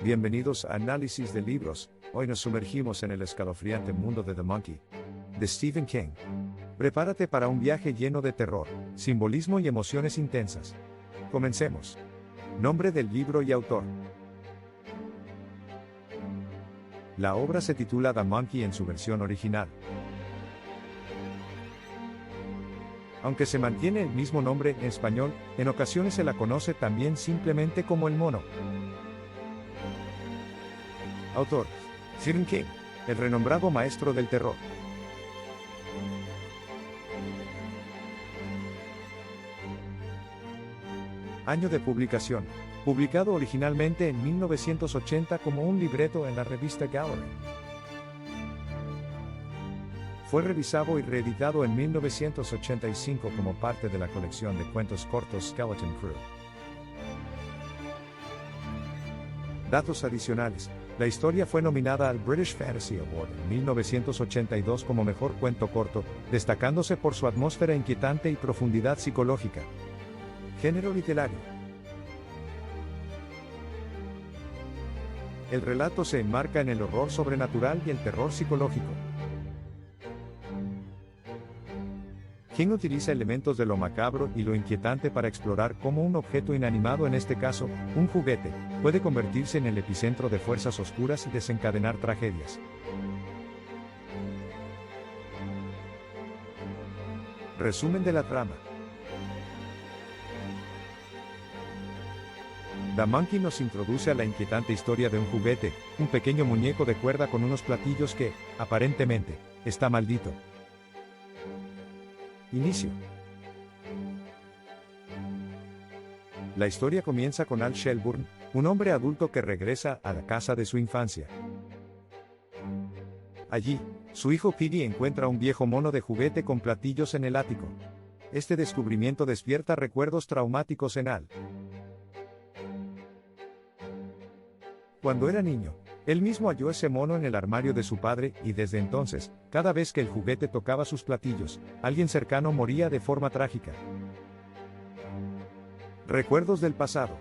Bienvenidos a Análisis de Libros. Hoy nos sumergimos en el escalofriante mundo de The Monkey, de Stephen King. Prepárate para un viaje lleno de terror, simbolismo y emociones intensas. Comencemos. Nombre del libro y autor. La obra se titula The Monkey en su versión original. Aunque se mantiene el mismo nombre en español, en ocasiones se la conoce también simplemente como El Mono. Autor: Stephen King, el renombrado maestro del terror. Año de publicación: publicado originalmente en 1980 como un libreto en la revista Gallery. Fue revisado y reeditado en 1985 como parte de la colección de cuentos cortos Skeleton Crew. Datos adicionales: la historia fue nominada al British Fantasy Award en 1982 como mejor cuento corto, destacándose por su atmósfera inquietante y profundidad psicológica. Género literario: el relato se enmarca en el horror sobrenatural y el terror psicológico. King utiliza elementos de lo macabro y lo inquietante para explorar cómo un objeto inanimado, en este caso, un juguete, puede convertirse en el epicentro de fuerzas oscuras y desencadenar tragedias. Resumen de la trama. The Monkey nos introduce a la inquietante historia de un juguete, un pequeño muñeco de cuerda con unos platillos que, aparentemente, está maldito. Inicio. La historia comienza con Al Shelburne, un hombre adulto que regresa a la casa de su infancia. Allí, su hijo Piggy encuentra un viejo mono de juguete con platillos en el ático. Este descubrimiento despierta recuerdos traumáticos en Al. Cuando era niño, él mismo halló ese mono en el armario de su padre, y desde entonces, cada vez que el juguete tocaba sus platillos, alguien cercano moría de forma trágica. Recuerdos del pasado.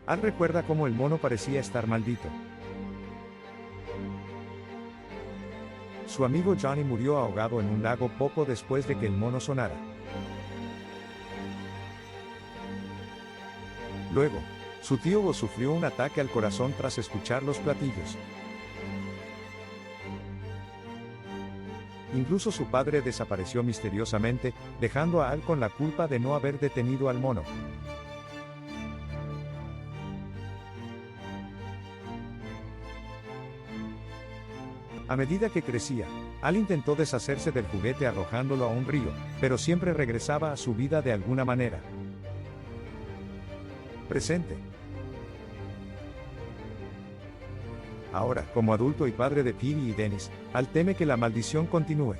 Al recuerda cómo el mono parecía estar maldito. Su amigo Johnny murió ahogado en un lago poco después de que el mono sonara. Luego, su tío Bo sufrió un ataque al corazón tras escuchar los platillos. Incluso su padre desapareció misteriosamente, dejando a Al con la culpa de no haber detenido al mono. A medida que crecía, Al intentó deshacerse del juguete arrojándolo a un río, pero siempre regresaba a su vida de alguna manera. Presente. Ahora, como adulto y padre de Phoebe y Dennis, Al teme que la maldición continúe.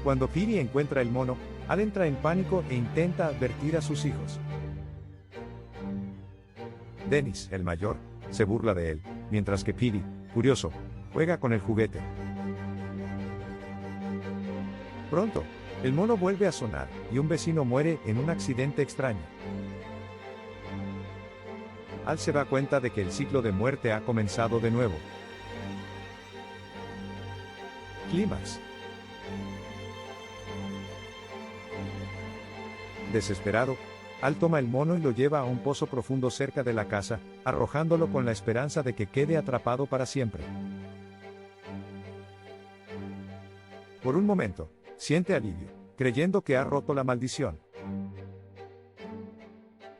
Cuando Phoebe encuentra el mono, Al entra en pánico e intenta advertir a sus hijos. Dennis, el mayor, se burla de él, mientras que Phoebe, curioso, juega con el juguete. Pronto, el mono vuelve a sonar, y un vecino muere en un accidente extraño. Al se da cuenta de que el ciclo de muerte ha comenzado de nuevo. Clímax. Desesperado, Al toma el mono y lo lleva a un pozo profundo cerca de la casa, arrojándolo con la esperanza de que quede atrapado para siempre. Por un momento, siente alivio, creyendo que ha roto la maldición.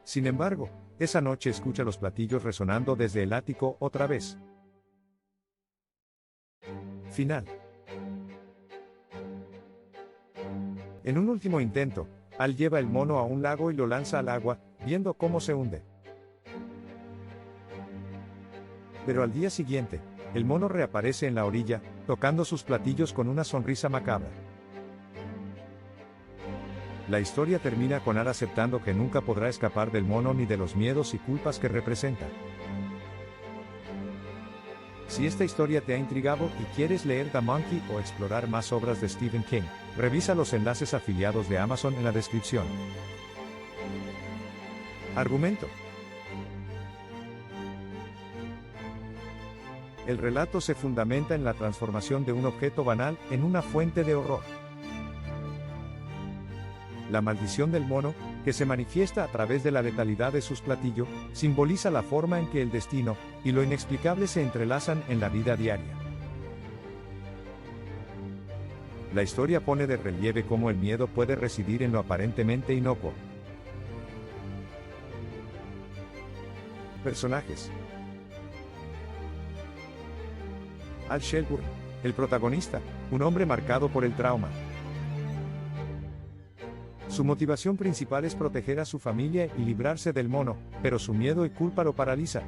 Sin embargo, esa noche escucha los platillos resonando desde el ático otra vez. Final. En un último intento, Al lleva el mono a un lago y lo lanza al agua, viendo cómo se hunde. Pero al día siguiente, el mono reaparece en la orilla, tocando sus platillos con una sonrisa macabra. La historia termina con Al aceptando que nunca podrá escapar del mono ni de los miedos y culpas que representa. Si esta historia te ha intrigado y quieres leer The Monkey o explorar más obras de Stephen King, revisa los enlaces afiliados de Amazon en la descripción. Argumento. El relato se fundamenta en la transformación de un objeto banal en una fuente de horror. La maldición del mono, que se manifiesta a través de la letalidad de sus platillos, simboliza la forma en que el destino y lo inexplicable se entrelazan en la vida diaria. La historia pone de relieve cómo el miedo puede residir en lo aparentemente inocuo. Personajes. Al Shelburne, el protagonista, un hombre marcado por el trauma. Su motivación principal es proteger a su familia y librarse del mono, pero su miedo y culpa lo paralizan.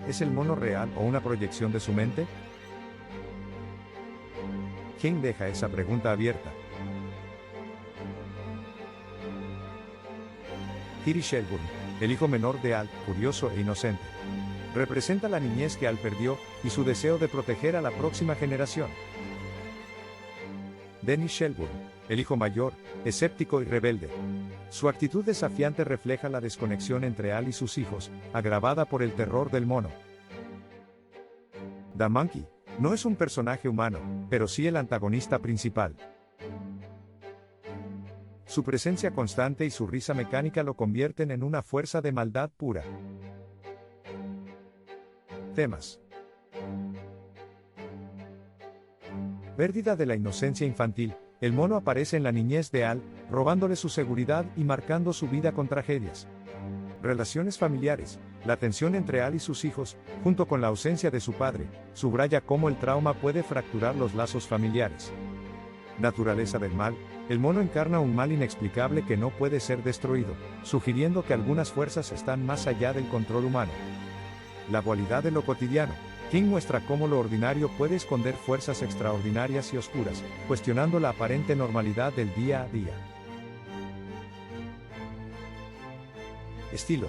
¿Es el mono real o una proyección de su mente? King deja esa pregunta abierta. Kitty Shelburne, el hijo menor de Al, curioso e inocente. Representa la niñez que Al perdió, y su deseo de proteger a la próxima generación. Dennis Shelburne, el hijo mayor, escéptico y rebelde. Su actitud desafiante refleja la desconexión entre Al y sus hijos, agravada por el terror del mono. The Monkey, no es un personaje humano, pero sí el antagonista principal. Su presencia constante y su risa mecánica lo convierten en una fuerza de maldad pura. Temas. Pérdida de la inocencia infantil. El mono aparece en la niñez de Al, robándole su seguridad y marcando su vida con tragedias. Relaciones familiares. La tensión entre Al y sus hijos, junto con la ausencia de su padre, subraya cómo el trauma puede fracturar los lazos familiares. Naturaleza del mal. El mono encarna un mal inexplicable que no puede ser destruido, sugiriendo que algunas fuerzas están más allá del control humano. La dualidad de lo cotidiano. King muestra cómo lo ordinario puede esconder fuerzas extraordinarias y oscuras, cuestionando la aparente normalidad del día a día. Estilo.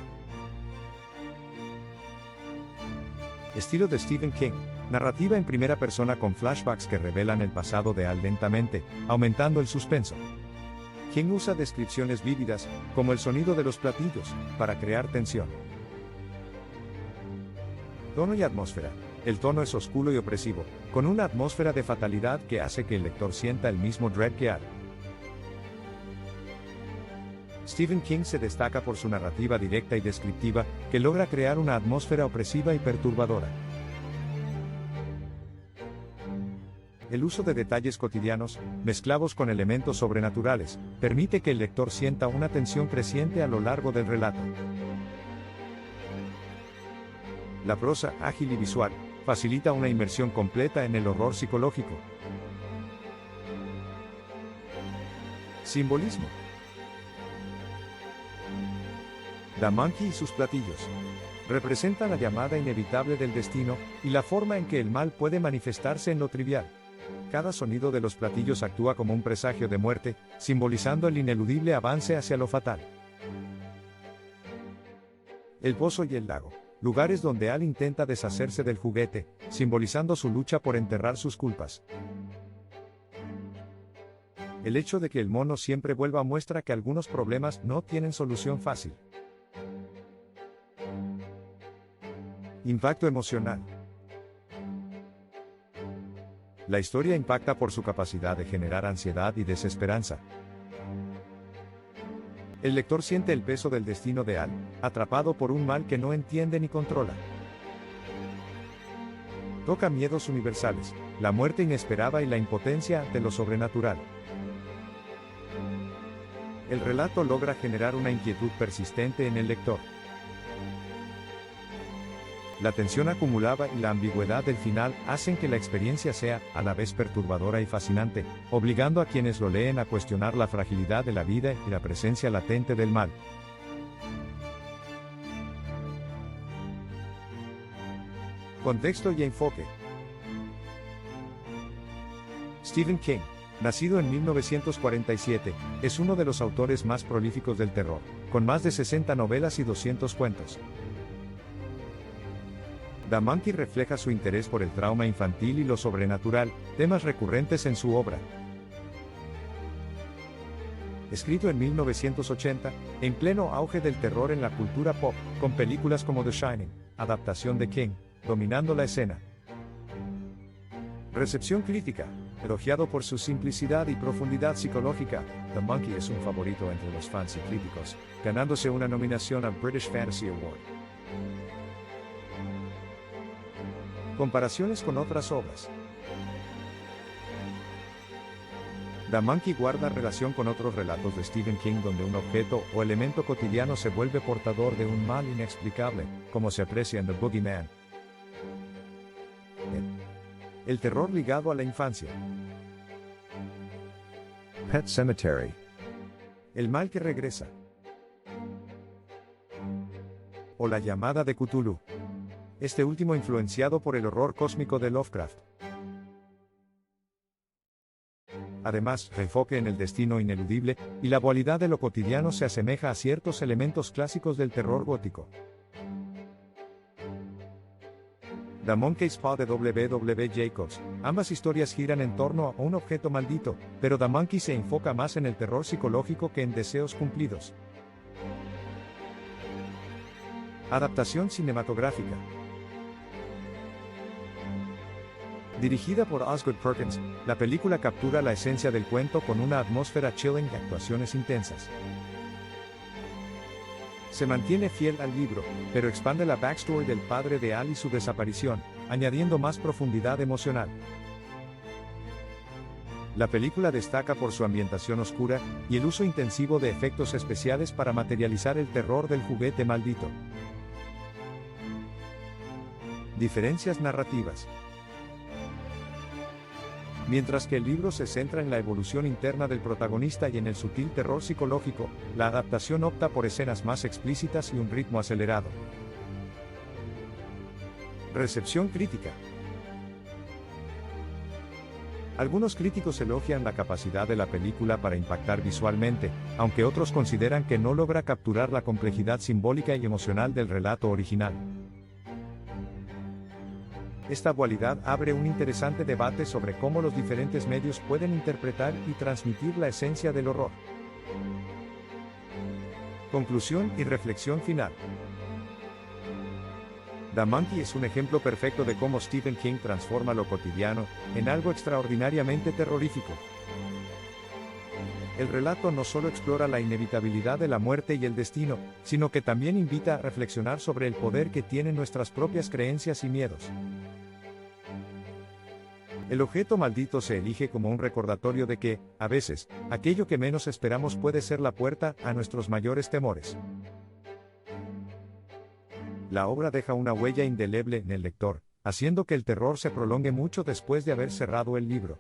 Estilo de Stephen King. Narrativa en primera persona con flashbacks que revelan el pasado de Al lentamente, aumentando el suspenso. King usa descripciones vívidas, como el sonido de los platillos, para crear tensión. Tono y atmósfera. El tono es oscuro y opresivo, con una atmósfera de fatalidad que hace que el lector sienta el mismo dread que Al. Stephen King se destaca por su narrativa directa y descriptiva, que logra crear una atmósfera opresiva y perturbadora. El uso de detalles cotidianos, mezclados con elementos sobrenaturales, permite que el lector sienta una tensión creciente a lo largo del relato. La prosa, ágil y visual, facilita una inmersión completa en el horror psicológico. Simbolismo. The Monkey y sus platillos. Representan la llamada inevitable del destino, y la forma en que el mal puede manifestarse en lo trivial. Cada sonido de los platillos actúa como un presagio de muerte, simbolizando el ineludible avance hacia lo fatal. El pozo y el lago. Lugares donde Al intenta deshacerse del juguete, simbolizando su lucha por enterrar sus culpas. El hecho de que el mono siempre vuelva muestra que algunos problemas no tienen solución fácil. Impacto emocional. La historia impacta por su capacidad de generar ansiedad y desesperanza. El lector siente el peso del destino de Al, atrapado por un mal que no entiende ni controla. Toca miedos universales, la muerte inesperada y la impotencia ante lo sobrenatural. El relato logra generar una inquietud persistente en el lector. La tensión acumulada y la ambigüedad del final hacen que la experiencia sea, a la vez perturbadora y fascinante, obligando a quienes lo leen a cuestionar la fragilidad de la vida y la presencia latente del mal. Contexto y enfoque. Stephen King, nacido en 1947, es uno de los autores más prolíficos del terror, con más de 60 novelas y 200 cuentos. The Monkey refleja su interés por el trauma infantil y lo sobrenatural, temas recurrentes en su obra. escrito en 1980, en pleno auge del terror en la cultura pop, con películas como The Shining, adaptación de King, dominando la escena. Recepción crítica. Elogiado por su simplicidad y profundidad psicológica, The Monkey es un favorito entre los fans y críticos, ganándose una nominación al British Fantasy Award. Comparaciones con otras obras. The Monkey guarda relación con otros relatos de Stephen King donde un objeto o elemento cotidiano se vuelve portador de un mal inexplicable, como se aprecia en The Boogeyman. El terror ligado a la infancia. Pet Sematary. El mal que regresa. O la llamada de Cthulhu. Este último influenciado por el horror cósmico de Lovecraft. Además, su enfoque en el destino ineludible y la dualidad de lo cotidiano se asemeja a ciertos elementos clásicos del terror gótico. The Monkey's Paw de W. W. Jacobs. Ambas historias giran en torno a un objeto maldito, pero The Monkey se enfoca más en el terror psicológico que en deseos cumplidos. Adaptación cinematográfica. Dirigida por Osgood Perkins, la película captura la esencia del cuento con una atmósfera chilling y actuaciones intensas. Se mantiene fiel al libro, pero expande la backstory del padre de Al y su desaparición, añadiendo más profundidad emocional. La película destaca por su ambientación oscura y el uso intensivo de efectos especiales para materializar el terror del juguete maldito. Diferencias narrativas. Mientras que el libro se centra en la evolución interna del protagonista y en el sutil terror psicológico, la adaptación opta por escenas más explícitas y un ritmo acelerado. Recepción crítica. Algunos críticos elogian la capacidad de la película para impactar visualmente, aunque otros consideran que no logra capturar la complejidad simbólica y emocional del relato original. Esta dualidad abre un interesante debate sobre cómo los diferentes medios pueden interpretar y transmitir la esencia del horror. Conclusión y reflexión final. The Monkey es un ejemplo perfecto de cómo Stephen King transforma lo cotidiano en algo extraordinariamente terrorífico. El relato no solo explora la inevitabilidad de la muerte y el destino, sino que también invita a reflexionar sobre el poder que tienen nuestras propias creencias y miedos. El objeto maldito se elige como un recordatorio de que, a veces, aquello que menos esperamos puede ser la puerta a nuestros mayores temores. La obra deja una huella indeleble en el lector, haciendo que el terror se prolongue mucho después de haber cerrado el libro.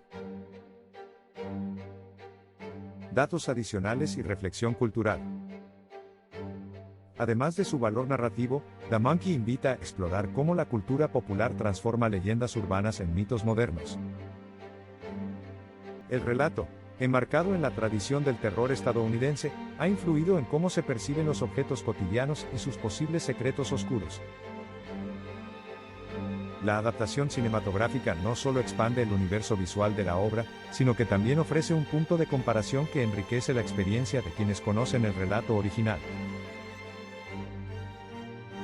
Datos adicionales y reflexión cultural. Además de su valor narrativo, The Monkey invita a explorar cómo la cultura popular transforma leyendas urbanas en mitos modernos. El relato, enmarcado en la tradición del terror estadounidense, ha influido en cómo se perciben los objetos cotidianos y sus posibles secretos oscuros. La adaptación cinematográfica no solo expande el universo visual de la obra, sino que también ofrece un punto de comparación que enriquece la experiencia de quienes conocen el relato original.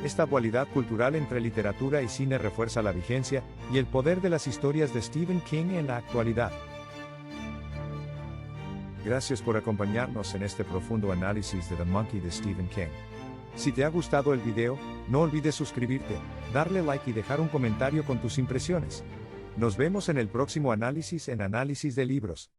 Esta dualidad cultural entre literatura y cine refuerza la vigencia y el poder de las historias de Stephen King en la actualidad. Gracias por acompañarnos en este profundo análisis de The Monkey de Stephen King. Si te ha gustado el video, no olvides suscribirte, darle like y dejar un comentario con tus impresiones. Nos vemos en el próximo análisis en Análisis de Libros.